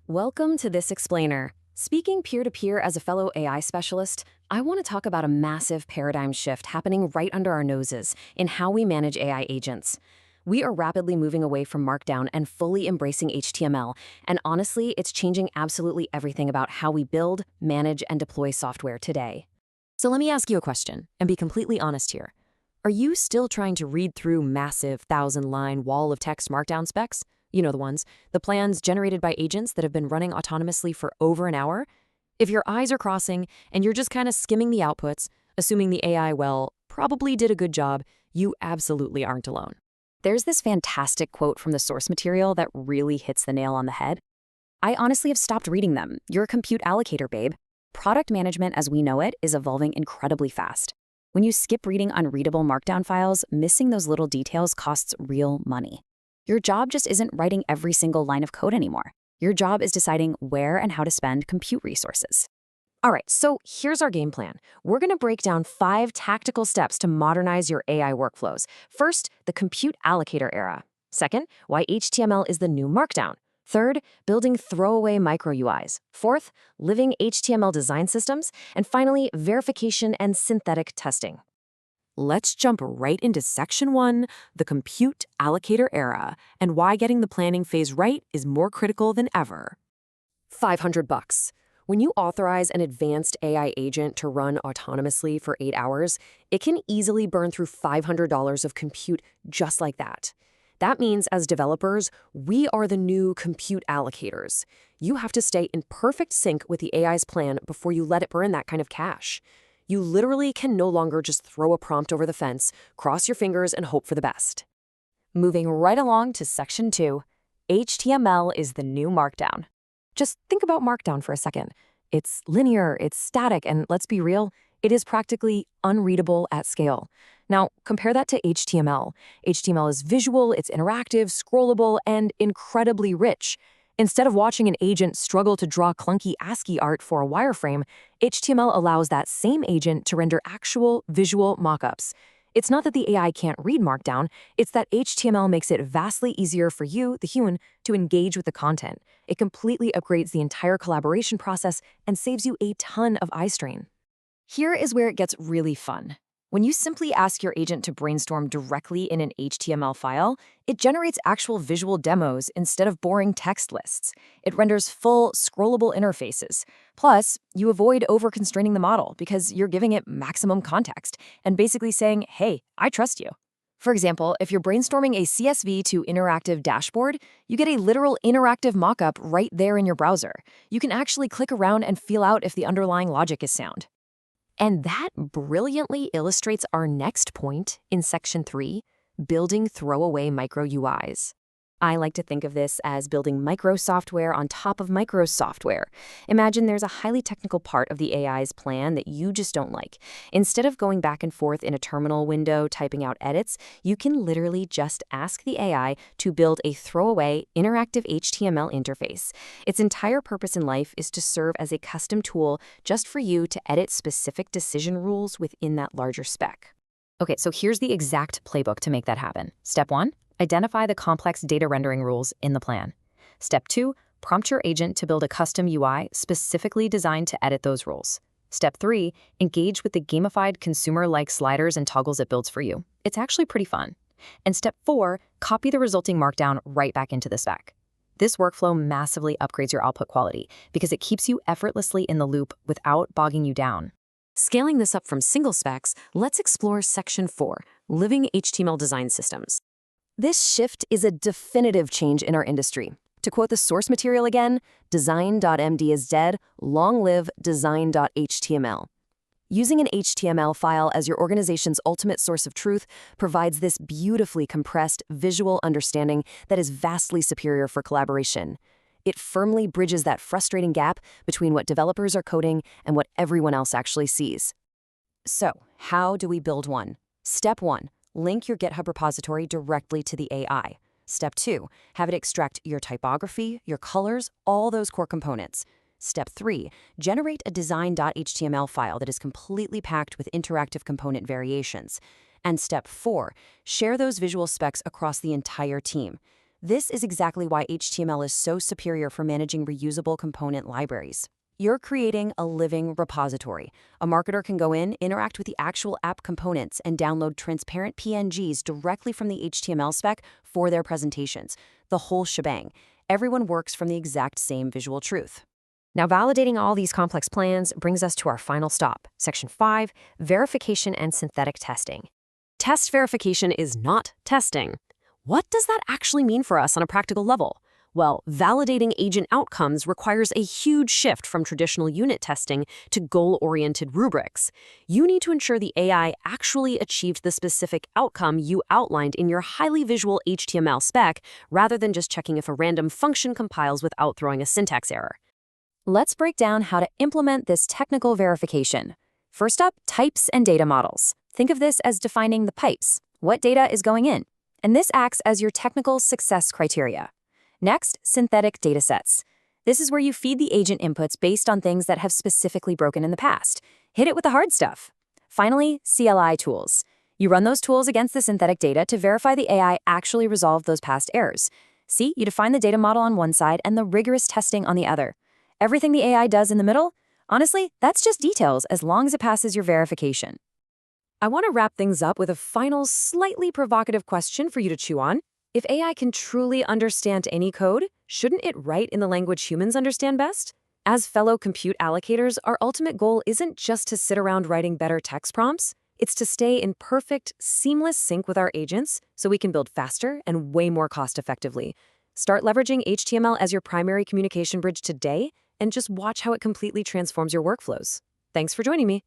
Welcome to This Explainer. Speaking peer-to-peer as a fellow AI specialist, I want to talk about a massive paradigm shift happening right under our noses in how we manage AI agents. We are rapidly moving away from Markdown and fully embracing HTML, and honestly, it's changing absolutely everything about how we build, manage, and deploy software today. So let me ask you a question, and be completely honest here. Are you still trying to read through massive 1,000-line wall of text Markdown specs? You know the ones, the plans generated by agents that have been running autonomously for over an hour? If your eyes are crossing and you're just kind of skimming the outputs, assuming the AI, probably did a good job, you absolutely aren't alone. There's this fantastic quote from the source material that really hits the nail on the head. I honestly have stopped reading them. You're a compute allocator, babe. Product management as we know it is evolving incredibly fast. When you skip reading unreadable Markdown files, missing those little details costs real money. Your job just isn't writing every single line of code anymore. Your job is deciding where and how to spend compute resources. All right, so here's our game plan. We're going to break down 5 tactical steps to modernize your AI workflows. First, the compute allocator era. Second, why HTML is the new Markdown. Third, building throwaway micro UIs. Fourth, living HTML design systems. And finally, verification and synthetic testing. Let's jump right into Section 1, the compute allocator era, and why getting the planning phase right is more critical than ever. $500. When you authorize an advanced AI agent to run autonomously for 8 hours, it can easily burn through $500 of compute just like that. That means, as developers, we are the new compute allocators. You have to stay in perfect sync with the AI's plan before you let it burn that kind of cash. You literally can no longer just throw a prompt over the fence, cross your fingers, and hope for the best. Moving right along to Section 2, HTML is the new Markdown. Just think about Markdown for a second. It's linear, it's static, and let's be real, it is practically unreadable at scale. Now, compare that to HTML. HTML is visual, it's interactive, scrollable, and incredibly rich. Instead of watching an agent struggle to draw clunky ASCII art for a wireframe, HTML allows that same agent to render actual visual mockups. It's not that the AI can't read Markdown, it's that HTML makes it vastly easier for you, the human, to engage with the content. It completely upgrades the entire collaboration process and saves you a ton of eye strain. Here is where it gets really fun. When you simply ask your agent to brainstorm directly in an HTML file, it generates actual visual demos instead of boring text lists. It renders full, scrollable interfaces. Plus, you avoid over-constraining the model because you're giving it maximum context and basically saying, hey, I trust you. For example, if you're brainstorming a CSV to interactive dashboard, you get a literal interactive mockup right there in your browser. You can actually click around and feel out if the underlying logic is sound. And that brilliantly illustrates our next point in Section 3, building throwaway micro UIs. I like to think of this as building micro software on top of micro software. Imagine there's a highly technical part of the AI's plan that you just don't like. Instead of going back and forth in a terminal window typing out edits, you can literally just ask the AI to build a throwaway interactive HTML interface. Its entire purpose in life is to serve as a custom tool just for you to edit specific decision rules within that larger spec. Okay, so here's the exact playbook to make that happen. Step 1. Identify the complex data rendering rules in the plan. Step 2, prompt your agent to build a custom UI specifically designed to edit those rules. Step 3, engage with the gamified consumer-like sliders and toggles it builds for you. It's actually pretty fun. And Step 4, copy the resulting Markdown right back into the spec. This workflow massively upgrades your output quality because it keeps you effortlessly in the loop without bogging you down. Scaling this up from single specs, let's explore Section 4, living HTML design systems. This shift is a definitive change in our industry. To quote the source material again, design.md is dead, long live design.html. Using an HTML file as your organization's ultimate source of truth provides this beautifully compressed visual understanding that is vastly superior for collaboration. It firmly bridges that frustrating gap between what developers are coding and what everyone else actually sees. So, how do we build one? Step 1. Link your GitHub repository directly to the AI. Step 2, have it extract your typography, your colors, all those core components. Step 3, generate a design.html file that is completely packed with interactive component variations. And Step 4, share those visual specs across the entire team. This is exactly why HTML is so superior for managing reusable component libraries. You're creating a living repository. A marketer can go in, interact with the actual app components, and download transparent PNGs directly from the HTML spec for their presentations. The whole shebang. Everyone works from the exact same visual truth. Now, validating all these complex plans brings us to our final stop, Section 5, verification and synthetic testing. Test verification is not testing. What does that actually mean for us on a practical level? Well, validating agent outcomes requires a huge shift from traditional unit testing to goal-oriented rubrics. You need to ensure the AI actually achieved the specific outcome you outlined in your highly visual HTML spec, rather than just checking if a random function compiles without throwing a syntax error. Let's break down how to implement this technical verification. First up, types and data models. Think of this as defining the pipes, what data is going in, and this acts as your technical success criteria. Next, synthetic datasets. This is where you feed the agent inputs based on things that have specifically broken in the past. Hit it with the hard stuff. Finally, CLI tools. You run those tools against the synthetic data to verify the AI actually resolved those past errors. See, you define the data model on one side and the rigorous testing on the other. Everything the AI does in the middle, honestly, that's just details as long as it passes your verification. I want to wrap things up with a final, slightly provocative question for you to chew on. If AI can truly understand any code, shouldn't it write in the language humans understand best? As fellow compute allocators, our ultimate goal isn't just to sit around writing better text prompts. It's to stay in perfect, seamless sync with our agents so we can build faster and way more cost-effectively. Start leveraging HTML as your primary communication bridge today and just watch how it completely transforms your workflows. Thanks for joining me.